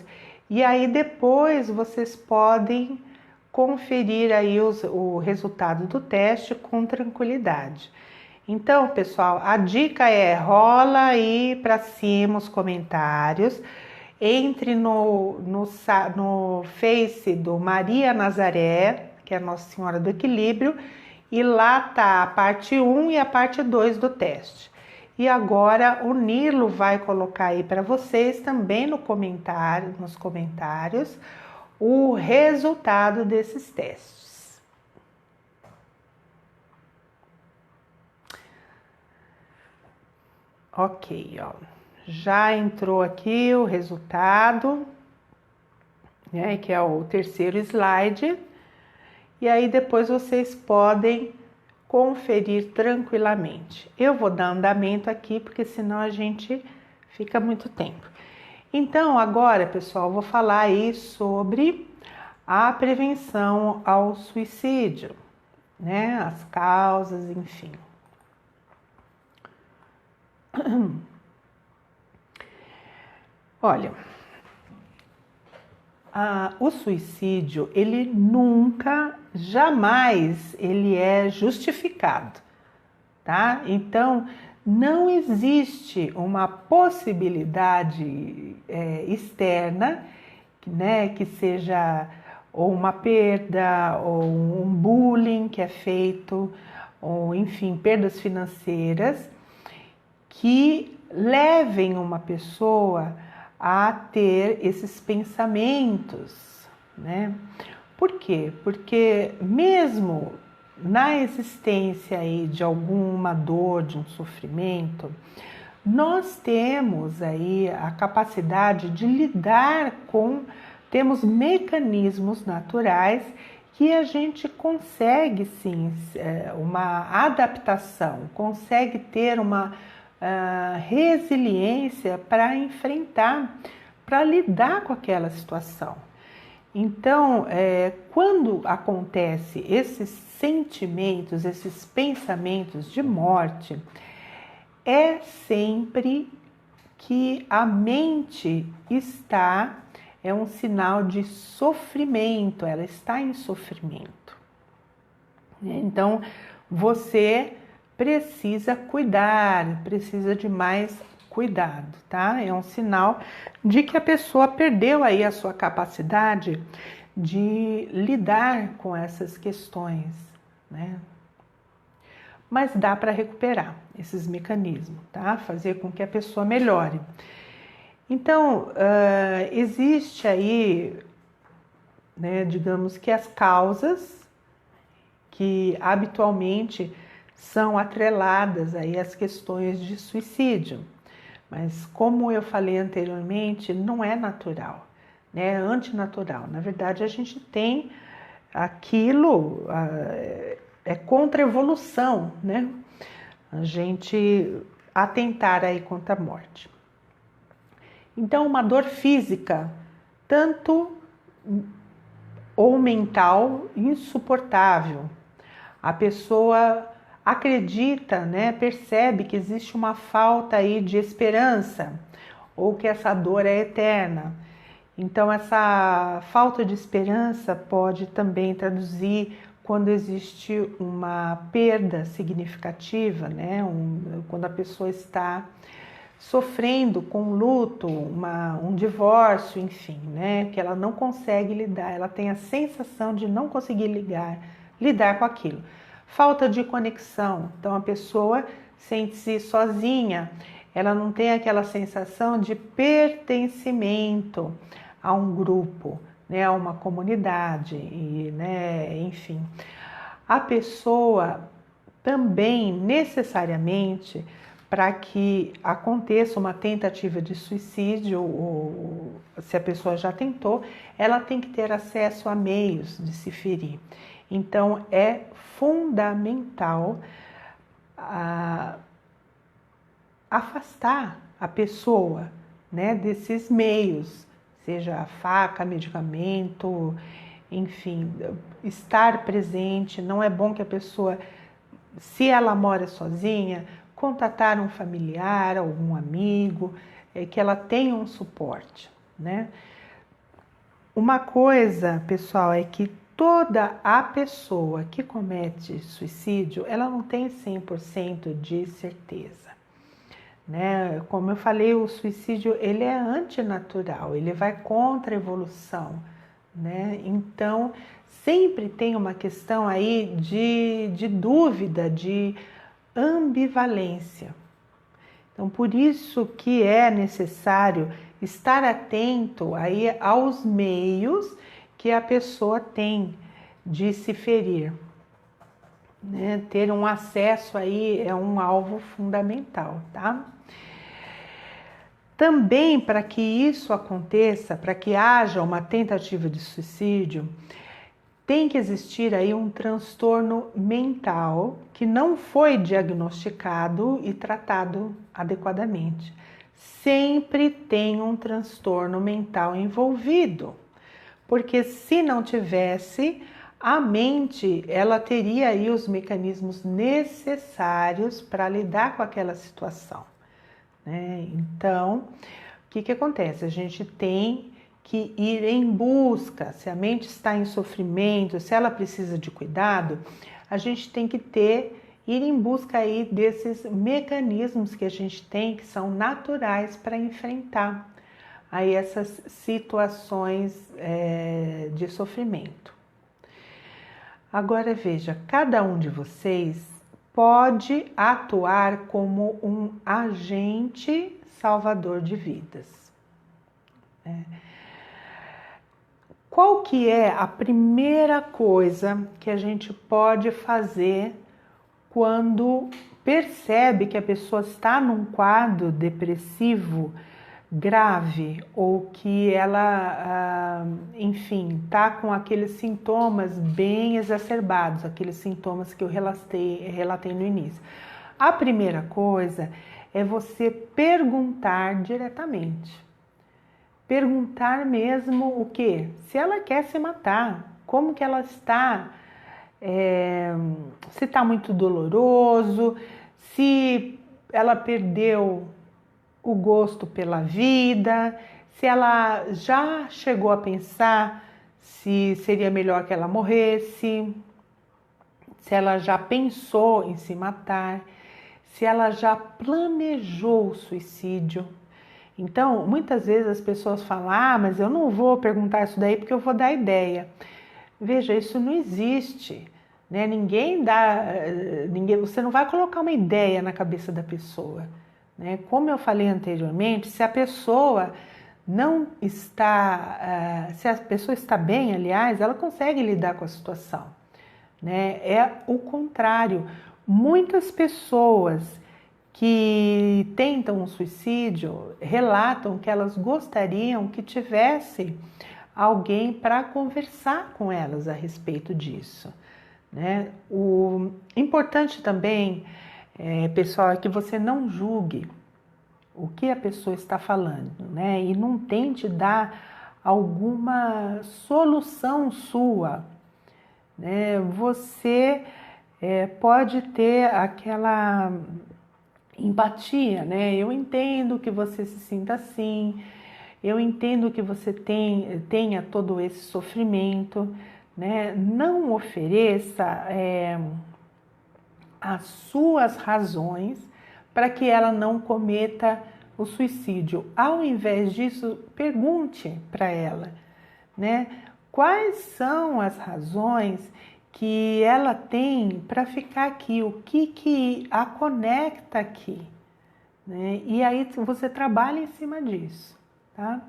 e aí depois vocês podem conferir aí o resultado do teste com tranquilidade. Então, pessoal, a dica é rola aí para cima os comentários, entre no Face do Maria Nazaré, que é Nossa Senhora do Equilíbrio, e lá tá a parte 1 e a parte 2 do teste. E agora o Nilo vai colocar aí para vocês também nos comentários o resultado desses testes. Ok, ó. Já entrou aqui o resultado, né, que é o terceiro slide. E aí depois vocês podem conferir tranquilamente. Eu vou dar andamento aqui, porque senão a gente fica muito tempo. Então, agora, pessoal, vou falar aí sobre a prevenção ao suicídio, né? As causas, enfim. Olha, o suicídio, ele nunca, jamais, ele é justificado, tá? Então, não existe uma possibilidade externa, né, que seja ou uma perda, ou um bullying que é feito, ou enfim, perdas financeiras, que levem uma pessoa a ter esses pensamentos, né? Por quê? Porque mesmo na existência aí de alguma dor, de um sofrimento, nós temos aí a capacidade de lidar com, temos mecanismos naturais que a gente consegue sim uma adaptação, consegue ter uma resiliência para enfrentar, para lidar com aquela situação. Então, quando acontece esses sentimentos, esses pensamentos de morte, é sempre que a mente é um sinal de sofrimento, ela está em sofrimento. Então, você precisa cuidar, precisa de mais cuidado, tá? É um sinal de que a pessoa perdeu aí a sua capacidade de lidar com essas questões, né? Mas dá para recuperar esses mecanismos, tá? Fazer com que a pessoa melhore. Então, existe aí, né, digamos que as causas que habitualmente são atreladas aí às questões de suicídio. Mas como eu falei anteriormente, não é natural, né? É antinatural. Na verdade, a gente tem aquilo, é contra a evolução, né? A gente atentar aí contra a morte. Então, uma dor física, tanto ou mental, insuportável. A pessoa acredita, né, percebe que existe uma falta aí de esperança ou que essa dor é eterna. Então, essa falta de esperança pode também traduzir quando existe uma perda significativa, né, quando a pessoa está sofrendo com luto, um divórcio, enfim, né? Que ela não consegue lidar, ela tem a sensação de não conseguir lidar com aquilo. Falta de conexão, então a pessoa sente-se sozinha, ela não tem aquela sensação de pertencimento a um grupo, né? A uma comunidade, e, né? Enfim. A pessoa também necessariamente, para que aconteça uma tentativa de suicídio, ou se a pessoa já tentou, ela tem que ter acesso a meios de se ferir. Então é fundamental afastar a pessoa, né, desses meios, seja a faca, medicamento, enfim, estar presente. Não é bom que a pessoa, se ela mora sozinha, contatar um familiar, algum amigo, que ela tenha um suporte, né? Uma coisa, pessoal, é que toda a pessoa que comete suicídio, ela não tem 100% de certeza, né? Como eu falei, o suicídio, ele é antinatural, ele vai contra a evolução, né? Então, sempre tem uma questão aí de dúvida, de ambivalência. Então, por isso que é necessário estar atento aí aos meios que a pessoa tem de se ferir, né? Ter um acesso aí é um alvo fundamental, tá? Também, para que isso aconteça, para que haja uma tentativa de suicídio, tem que existir aí um transtorno mental que não foi diagnosticado e tratado adequadamente. Sempre tem um transtorno mental envolvido, porque se não tivesse, a mente, ela teria aí os mecanismos necessários para lidar com aquela situação, né? Então, o que acontece? A gente tem que ir em busca, se a mente está em sofrimento, se ela precisa de cuidado, a gente tem que ir em busca aí desses mecanismos que a gente tem, que são naturais para enfrentar aí essas situações de sofrimento. Agora veja, cada um de vocês pode atuar como um agente salvador de vidas, né? Qual que é a primeira coisa que a gente pode fazer quando percebe que a pessoa está num quadro depressivo grave, ou que ela, enfim, está com aqueles sintomas bem exacerbados, aqueles sintomas que eu relatei no início? A primeira coisa é você perguntar diretamente. Perguntar mesmo o quê? Se ela quer se matar, como que ela está, se está muito doloroso, se ela perdeu o gosto pela vida, se ela já chegou a pensar se seria melhor que ela morresse, se ela já pensou em se matar, se ela já planejou o suicídio. Então, muitas vezes as pessoas falam, mas eu não vou perguntar isso daí porque eu vou dar ideia. Veja, isso não existe, né? Você não vai colocar uma ideia na cabeça da pessoa, né? Como eu falei anteriormente, se a pessoa não está, se a pessoa está bem, aliás, ela consegue lidar com a situação, né? É o contrário. Muitas pessoas que tentam um suicídio relatam que elas gostariam que tivesse alguém para conversar com elas a respeito disso, né? O importante também, pessoal, é que você não julgue o que a pessoa está falando, né? E não tente dar alguma solução sua, né? Você pode ter aquela empatia, né? Eu entendo que você se sinta assim, eu entendo que você tenha todo esse sofrimento, né? Não ofereça as suas razões para que ela não cometa o suicídio. Ao invés disso, pergunte para ela, né? Quais são as razões que ela tem para ficar aqui? O que a conecta aqui? Né? E aí você trabalha em cima disso, tá?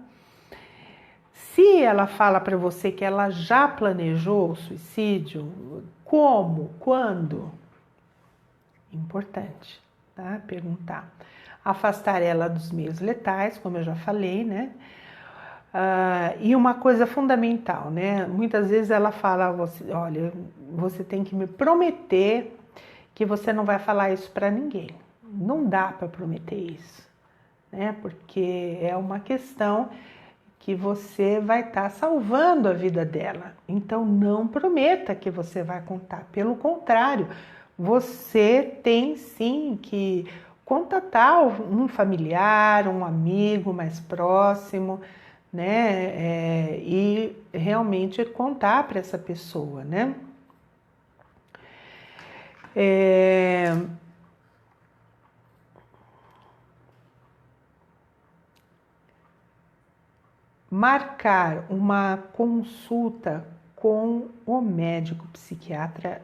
Se ela fala para você que ela já planejou o suicídio, como? Quando? Importante, tá? Perguntar. Afastar ela dos meios letais, como eu já falei, né? E uma coisa fundamental, né? Muitas vezes ela fala a você, olha, você tem que me prometer que você não vai falar isso para ninguém. Não dá para prometer isso, né? Porque é uma questão que você vai estar salvando a vida dela. Então não prometa que você vai contar. Pelo contrário, você tem sim que contatar um familiar, um amigo mais próximo, né? E realmente contar para essa pessoa, né? Marcar uma consulta com o médico psiquiatra,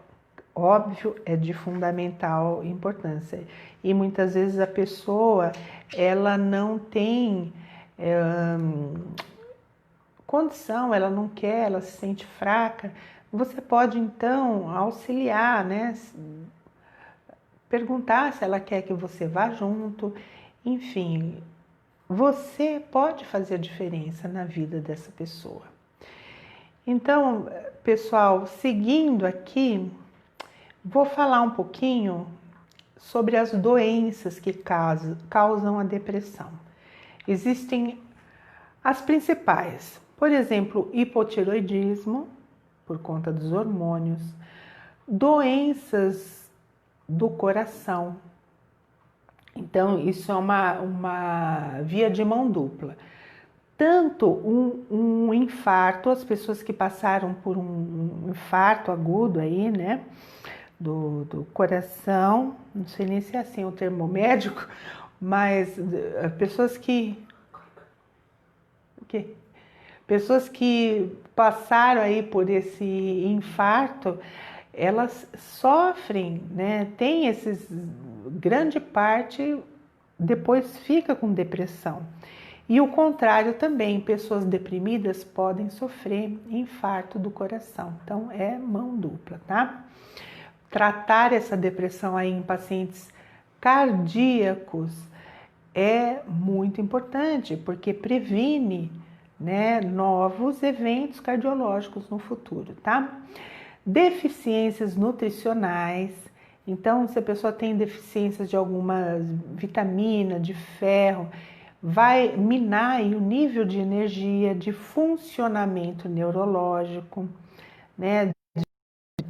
óbvio, é de fundamental importância. E muitas vezes a pessoa, ela não tem condição, ela não quer, ela se sente fraca. Você pode então auxiliar, né? Perguntar se ela quer que você vá junto, enfim, você pode fazer a diferença na vida dessa pessoa. Então, pessoal, seguindo aqui, vou falar um pouquinho sobre as doenças que causam a depressão. Existem as principais, por exemplo, hipotireoidismo, por conta dos hormônios, doenças do coração. Então, isso é uma via de mão dupla. Tanto um infarto, as pessoas que passaram por um infarto agudo aí, né, do coração, não sei nem se é assim o termo médico, mas pessoas que passaram aí por esse infarto, elas sofrem, né? Tem grande parte depois fica com depressão. E o contrário também, pessoas deprimidas podem sofrer infarto do coração. Então é mão dupla, tá? Tratar essa depressão aí em pacientes cardíacos é muito importante, porque previne, né, novos eventos cardiológicos no futuro, tá? Deficiências nutricionais. Então, se a pessoa tem deficiências de alguma vitamina, de ferro, vai minar aí o nível de energia, de funcionamento neurológico, né,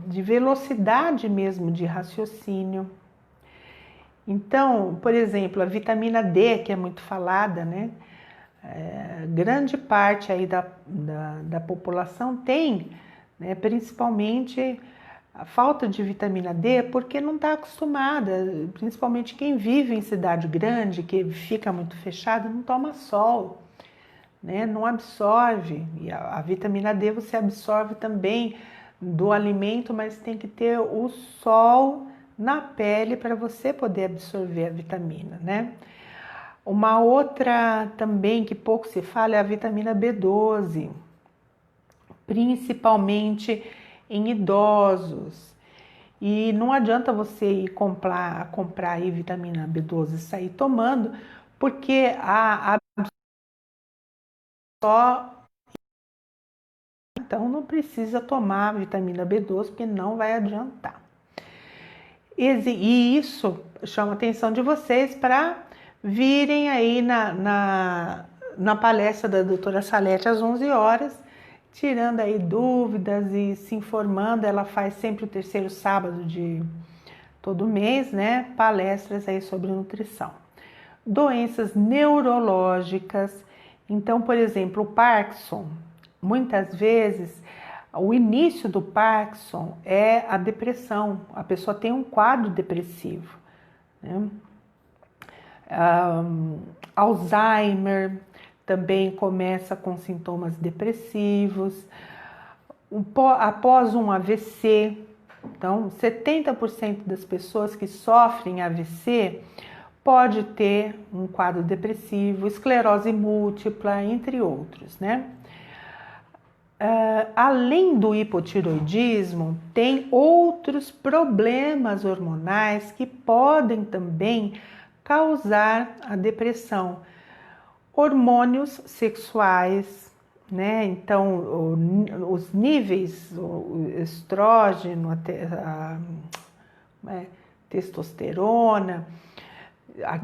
de velocidade mesmo de raciocínio. Então, por exemplo, a vitamina D, que é muito falada, né? Grande parte aí da população tem, né, principalmente a falta de vitamina D, porque não está acostumada, principalmente quem vive em cidade grande, que fica muito fechado, não toma sol, né, não absorve. E a vitamina D você absorve também do alimento, mas tem que ter o sol na pele para você poder absorver a vitamina, né? Uma outra também que pouco se fala é a vitamina B12, principalmente em idosos. E não adianta você ir comprar aí vitamina B12 e sair tomando, porque então não precisa tomar vitamina B12, porque não vai adiantar. E isso chama a atenção de vocês para virem aí na palestra da doutora Salete às 11 horas, tirando aí dúvidas e se informando. Ela faz sempre o terceiro sábado de todo mês, né? Palestras aí sobre nutrição. Doenças neurológicas. Então, por exemplo, o Parkinson, muitas vezes o início do Parkinson é a depressão. A pessoa tem um quadro depressivo, né? Alzheimer também começa com sintomas depressivos. Após um AVC, então 70% das pessoas que sofrem AVC pode ter um quadro depressivo, esclerose múltipla, entre outros, né? Além do hipotireoidismo, tem outros problemas hormonais que podem também causar a depressão. Hormônios sexuais, né? Então, os níveis, o estrógeno, testosterona,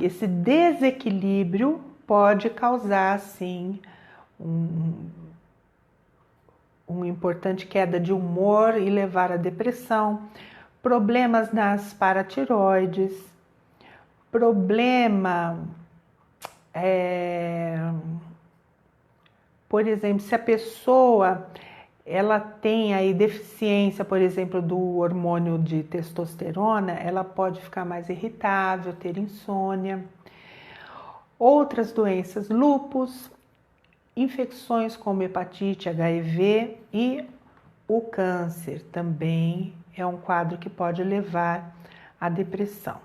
esse desequilíbrio pode causar, sim, uma importante queda de humor e levar à depressão, problemas nas paratiroides, por exemplo, se a pessoa ela tem aí deficiência, por exemplo, do hormônio de testosterona, ela pode ficar mais irritável, ter insônia. Outras doenças, lúpus, infecções como hepatite, HIV e o câncer também é um quadro que pode levar à depressão.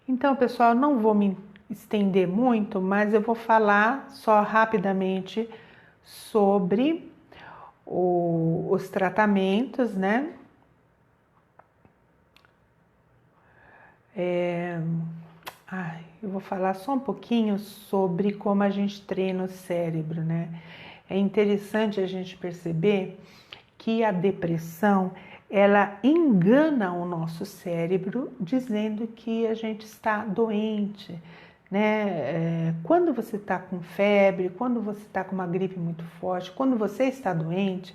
Então, pessoal, não vou me estender muito, mas eu vou falar só rapidamente sobre os tratamentos, né? Eu vou falar só um pouquinho sobre como a gente treina o cérebro, né? É interessante a gente perceber que a depressão, ela engana o nosso cérebro dizendo que a gente está doente, né? Quando você está com febre, quando você está com uma gripe muito forte, quando você está doente,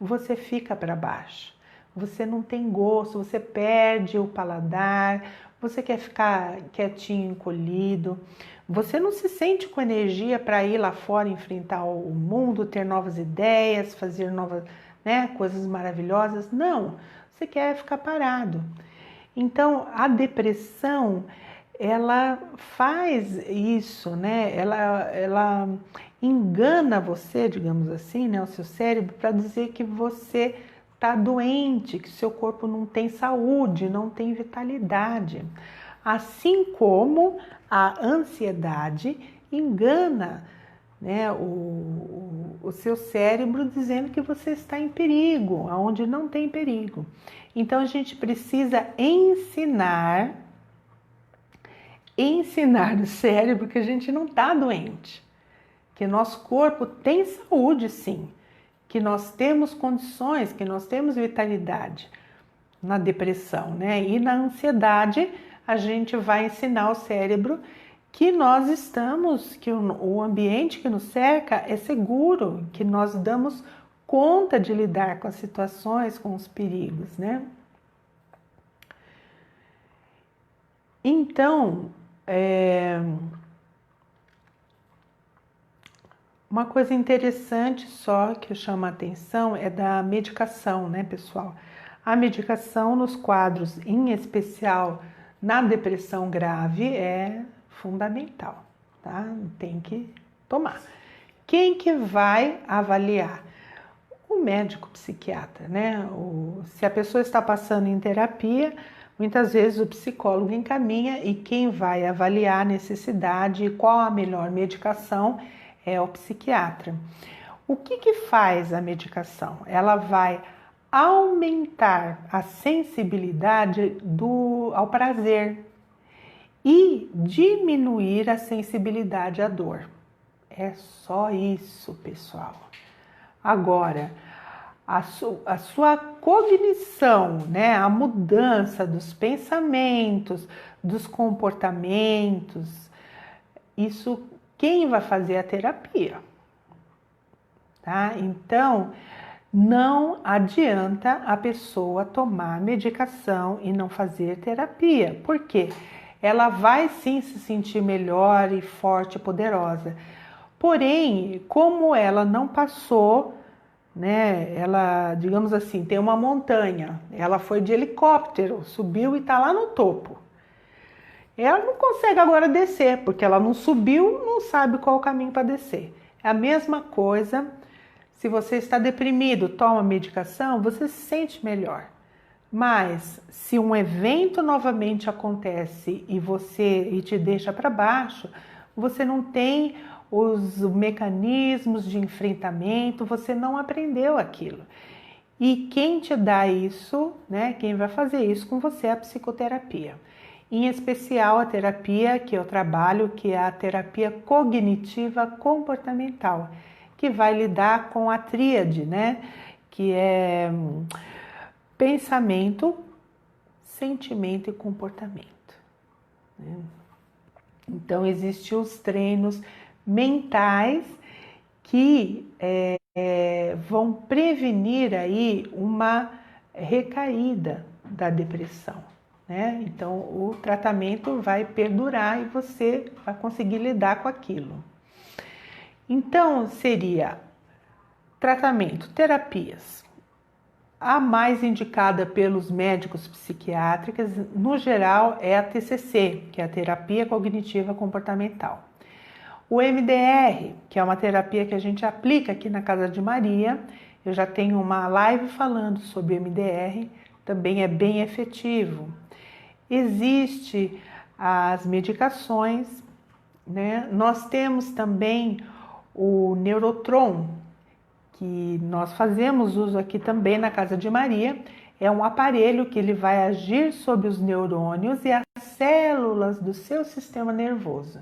você fica para baixo. Você não tem gosto, você perde o paladar, você quer ficar quietinho, encolhido, você não se sente com energia para ir lá fora enfrentar o mundo, ter novas ideias, fazer novas, né, coisas maravilhosas. Não, você quer ficar parado. Então, a depressão, ela faz isso, né? Ela engana você, digamos assim, né, o seu cérebro, para dizer que você está doente, que seu corpo não tem saúde, não tem vitalidade. Assim como a ansiedade engana, né, o seu cérebro dizendo que você está em perigo, onde não tem perigo. Então a gente precisa ensinar o cérebro que a gente não está doente, que nosso corpo tem saúde, sim, que nós temos condições, que nós temos vitalidade. Na depressão, né? E na ansiedade, a gente vai ensinar o cérebro que nós estamos, que o ambiente que nos cerca é seguro, que nós damos conta de lidar com as situações, com os perigos, né? Então, uma coisa interessante só que eu chamo a atenção é da medicação, né, pessoal? A medicação nos quadros, em especial na depressão grave, é fundamental, tá? Tem que tomar. Quem que vai avaliar? O médico psiquiatra, né? Se a pessoa está passando em terapia, muitas vezes o psicólogo encaminha e quem vai avaliar a necessidade e qual a melhor medicação é o psiquiatra. O que faz a medicação? Ela vai aumentar a sensibilidade ao prazer e diminuir a sensibilidade à dor. É só isso, pessoal. Agora, a sua cognição, né, a mudança dos pensamentos, dos comportamentos, isso quem vai fazer a terapia, tá? Então, não adianta a pessoa tomar medicação e não fazer terapia. Por quê? Ela vai sim se sentir melhor e forte e poderosa. Porém, como ela não passou, né? Ela, digamos assim, tem uma montanha, ela foi de helicóptero, subiu e está lá no topo. ela não consegue agora descer, porque ela não subiu, não sabe qual o caminho para descer. É a mesma coisa, se você está deprimido, toma medicação, você se sente melhor. Mas se um evento novamente acontece e te deixa para baixo, você não tem os mecanismos de enfrentamento, você não aprendeu aquilo. E quem te dá isso, né? Quem vai fazer isso com você é a psicoterapia. Em especial a terapia que eu trabalho, que é a terapia cognitiva comportamental, que vai lidar com a tríade, né? Que é pensamento, sentimento e comportamento. Então, existem os treinos mentais que vão prevenir aí uma recaída da depressão, né? Então, o tratamento vai perdurar e você vai conseguir lidar com aquilo. Então, seria tratamento, terapias. A mais indicada pelos médicos psiquiátricos, no geral, é a TCC, que é a Terapia Cognitiva Comportamental. O MDR, que é uma terapia que a gente aplica aqui na Casa de Maria, eu já tenho uma live falando sobre MDR, também é bem efetivo. Existem as medicações, né? Nós temos também o Neurotron, que nós fazemos uso aqui também na Casa de Maria. É um aparelho que ele vai agir sobre os neurônios e as células do seu sistema nervoso.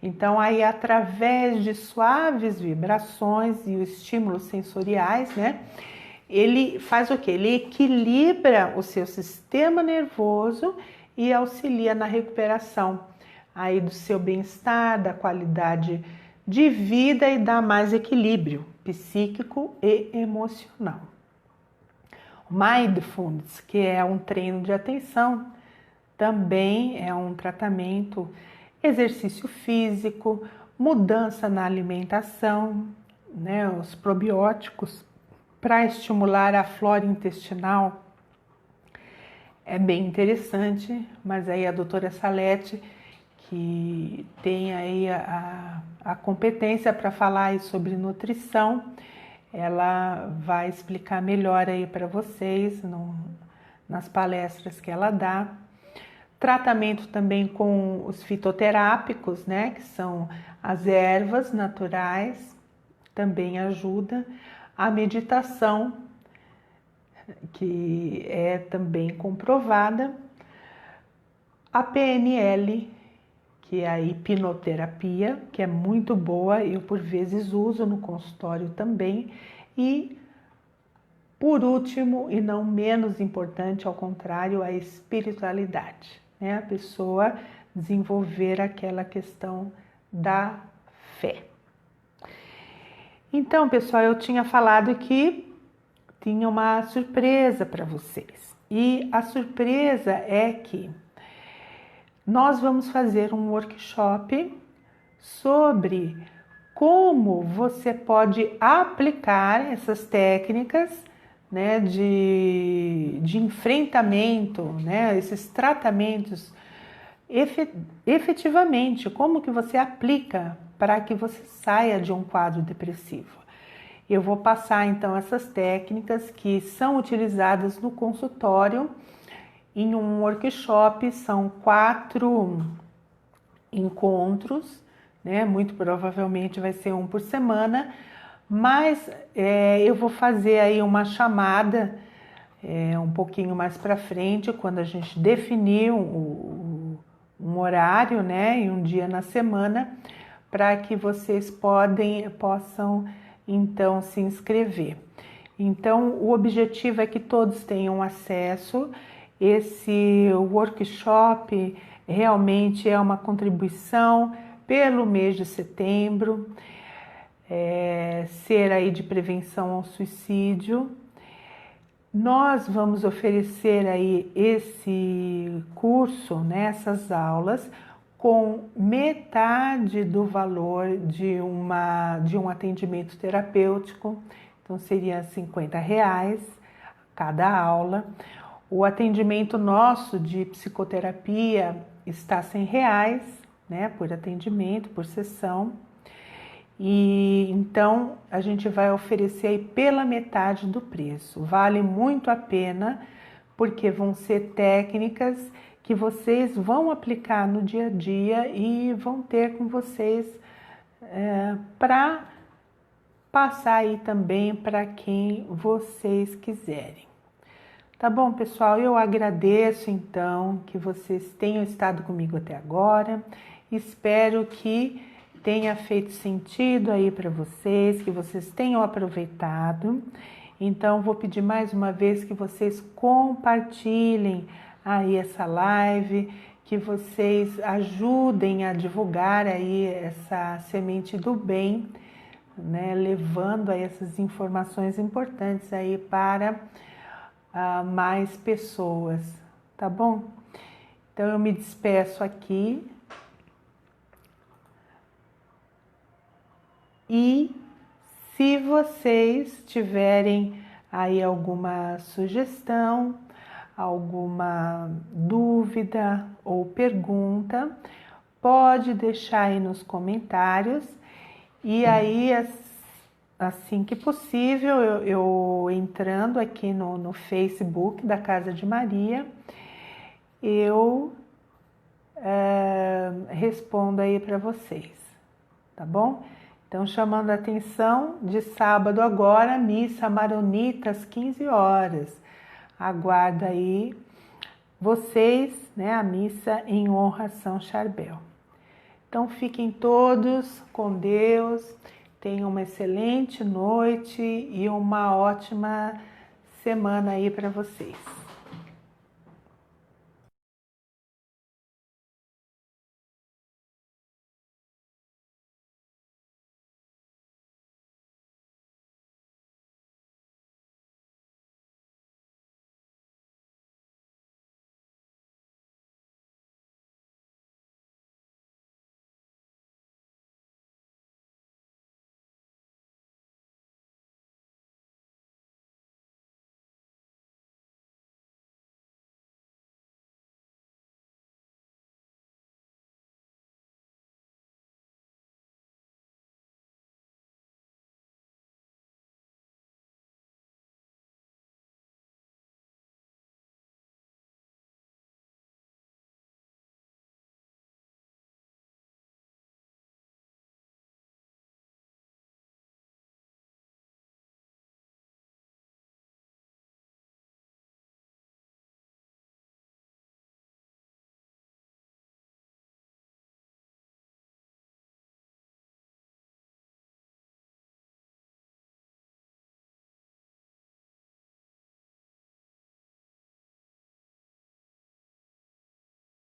Então, aí, através de suaves vibrações e os estímulos sensoriais, né? Ele faz o quê? Ele equilibra o seu sistema nervoso e auxilia na recuperação aí do seu bem-estar, da qualidade de vida e dá mais equilíbrio psíquico e emocional. Mindfulness, que é um treino de atenção, também é um tratamento, exercício físico, mudança na alimentação, né, os probióticos para estimular a flora intestinal. É bem interessante, mas aí a doutora Salete, que tem aí a competência para falar aí sobre nutrição, ela vai explicar melhor aí para vocês nas palestras que ela dá. Tratamento também com os fitoterápicos, né, que são as ervas naturais, também ajuda. A meditação, que é também comprovada. A PNL, que é a hipnoterapia, que é muito boa, eu por vezes uso no consultório também. E, por último, e não menos importante, ao contrário, a espiritualidade, né? A pessoa desenvolver aquela questão da fé. Então, pessoal, eu tinha falado que tinha uma surpresa para vocês. E a surpresa é que nós vamos fazer um workshop sobre como você pode aplicar essas técnicas, né, de enfrentamento, né, esses tratamentos efetivamente, como que você aplica para que você saia de um quadro depressivo. Eu vou passar então essas técnicas que são utilizadas no consultório em um workshop. São 4 encontros, né? Muito provavelmente vai ser um por semana, mas eu vou fazer aí uma chamada um pouquinho mais para frente, quando a gente definir um horário, né? E um dia na semana, para que vocês possam então se inscrever. Então, o objetivo é que todos tenham acesso. Esse workshop realmente é uma contribuição pelo mês de setembro, ser aí de prevenção ao suicídio. Nós vamos oferecer aí esse curso, né, essas aulas, com metade do valor de um atendimento terapêutico. Então, seria R$50 cada aula. O atendimento nosso de psicoterapia, está R$100, né, por atendimento, por sessão. E então a gente vai oferecer aí pela metade do preço. Vale muito a pena, porque vão ser técnicas que vocês vão aplicar no dia a dia e vão ter com vocês para passar aí também para quem vocês quiserem. Tá bom, pessoal? Eu agradeço então que vocês tenham estado comigo até agora. Espero que tenha feito sentido aí para vocês, que vocês tenham aproveitado. Então, vou pedir mais uma vez que vocês compartilhem aí essa live, que vocês ajudem a divulgar aí essa semente do bem, né, levando aí essas informações importantes aí para mais pessoas, tá bom? Então, eu me despeço aqui. E se vocês tiverem aí alguma sugestão, alguma dúvida ou pergunta, pode deixar aí nos comentários. E aí, assim que possível, eu entrando aqui no Facebook da Casa de Maria, eu respondo aí para vocês, tá bom? Então, chamando a atenção, de sábado agora, missa maronita às 15 horas. Aguardo aí vocês, né, a missa em honra a São Charbel. Então, fiquem todos com Deus, tenham uma excelente noite e uma ótima semana aí para vocês.